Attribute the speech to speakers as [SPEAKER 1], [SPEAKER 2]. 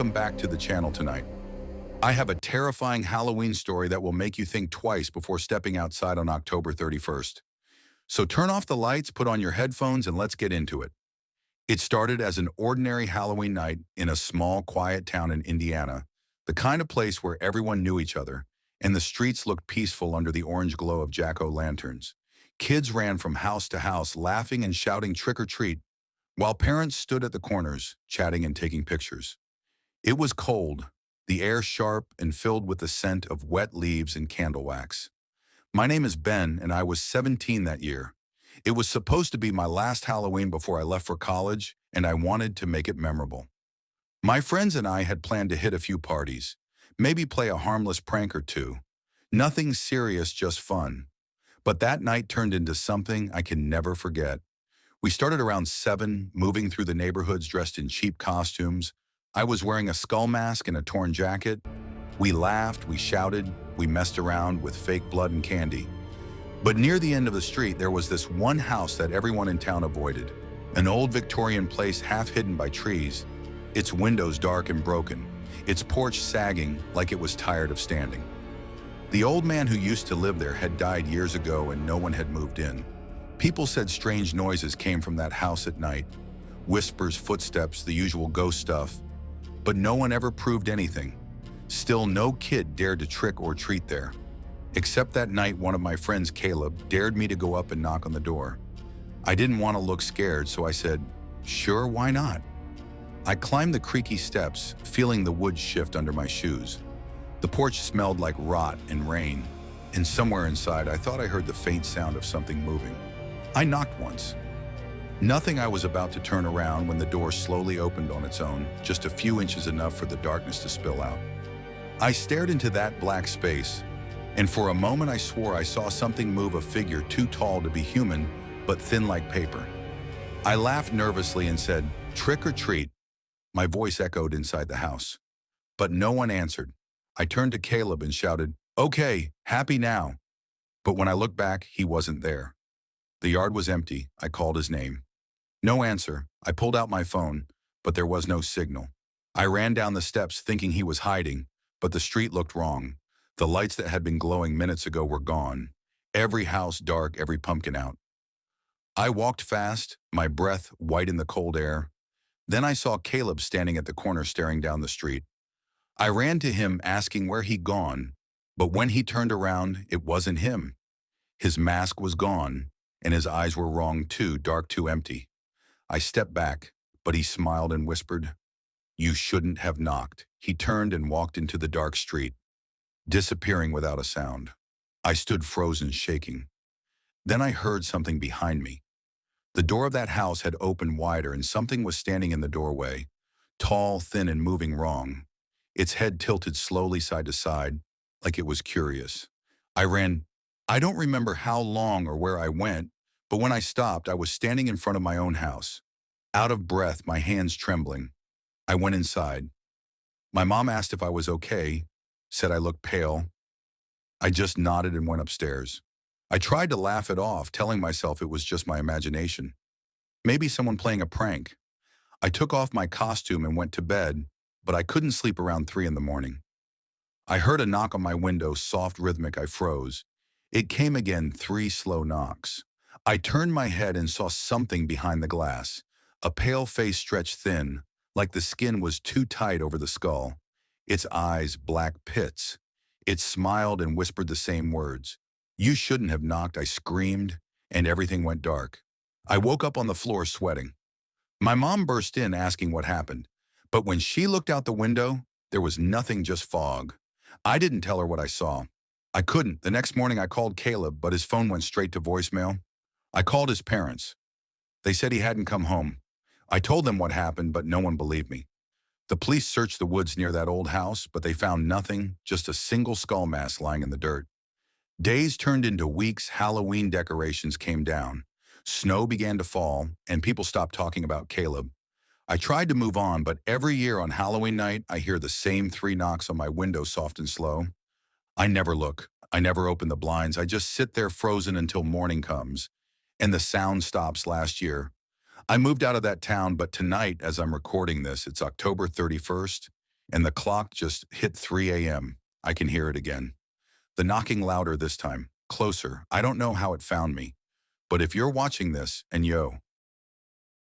[SPEAKER 1] welcome back to the channel tonight. I have a terrifying Halloween story that will make you think twice before stepping outside on October 31st. So turn off the lights, put on your headphones, and let's get into it. It started as an ordinary Halloween night in a small, quiet town in Indiana, the kind of place where everyone knew each other, and the streets looked peaceful under the orange glow of jack-o'-lanterns. Kids ran from house to house, laughing and shouting trick or treat, while parents stood at the corners, chatting and taking pictures. It was cold, the air sharp and filled with the scent of wet leaves and candle wax. My name is Ben, and I was 17 that year. It was supposed to be my last Halloween before I left for college, and I wanted to make it memorable. My friends and I had planned to hit a few parties, maybe play a harmless prank or two. Nothing serious, just fun. But that night turned into something I can never forget. We started around 7, moving through the neighborhoods dressed in cheap costumes. I was wearing a skull mask and a torn jacket. We laughed, we shouted, we messed around with fake blood and candy. But near the end of the street, there was this one house that everyone in town avoided. An old Victorian place half hidden by trees, its windows dark and broken, its porch sagging like it was tired of standing. The old man who used to live there had died years ago and no one had moved in. People said strange noises came from that house at night. Whispers, footsteps, the usual ghost stuff. But no one ever proved anything. Still, no kid dared to trick or treat there. Except that night, one of my friends, Caleb, dared me to go up and knock on the door. I didn't want to look scared, so I said, "Sure, why not?" I climbed the creaky steps, feeling the wood shift under my shoes. The porch smelled like rot and rain, and somewhere inside I thought I heard the faint sound of something moving. I knocked once. Nothing. I was about to turn around when the door slowly opened on its own, just a few inches enough for the darkness to spill out. I stared into that black space, and for a moment I swore I saw something move, a figure too tall to be human, but thin like paper. I laughed nervously and said, "Trick or treat." My voice echoed inside the house. But no one answered. I turned to Caleb and shouted, "Okay, happy now." But when I looked back, he wasn't there. The yard was empty. I called his name. No answer. I pulled out my phone, but there was no signal. I ran down the steps thinking he was hiding, but the street looked wrong. The lights that had been glowing minutes ago were gone. Every house dark, every pumpkin out. I walked fast, my breath white in the cold air. Then I saw Caleb standing at the corner staring down the street. I ran to him asking where he'd gone, but when he turned around, it wasn't him. His mask was gone, and his eyes were wrong too, dark, too empty. I stepped back, but he smiled and whispered, "You shouldn't have knocked." He turned and walked into the dark street, disappearing without a sound. I stood frozen, shaking. Then I heard something behind me. The door of that house had opened wider and something was standing in the doorway, tall, thin, and moving wrong. Its head tilted slowly side to side, like it was curious. I ran. I don't remember how long or where I went, but when I stopped, I was standing in front of my own house. Out of breath, my hands trembling. I went inside. My mom asked if I was okay, said I looked pale. I just nodded and went upstairs. I tried to laugh it off, telling myself it was just my imagination. Maybe someone playing a prank. I took off my costume and went to bed, but I couldn't sleep around 3 in the morning. I heard a knock on my window, soft, rhythmic. I froze. It came again, 3 slow knocks. I turned my head and saw something behind the glass, a pale face stretched thin, like the skin was too tight over the skull. Its eyes, black pits. It smiled and whispered the same words. "You shouldn't have knocked," I screamed, and everything went dark. I woke up on the floor sweating. My mom burst in asking what happened, but when she looked out the window, there was nothing, just fog. I didn't tell her what I saw. I couldn't. The next morning I called Caleb, but his phone went straight to voicemail. I called his parents. They said he hadn't come home. I told them what happened, but no one believed me. The police searched the woods near that old house, but they found nothing, just a single skull mask lying in the dirt. Days turned into weeks. Halloween decorations came down. Snow began to fall, and people stopped talking about Caleb. I tried to move on, but every year on Halloween night, I hear the same 3 knocks on my window, soft and slow. I never look. I never open the blinds. I just sit there frozen until morning comes, and the sound stops. Last year, I moved out of that town, but tonight, as I'm recording this, it's October 31st, and the clock just hit 3 a.m. I can hear it again. The knocking louder this time, closer. I don't know how it found me. But if you're watching this, and yo,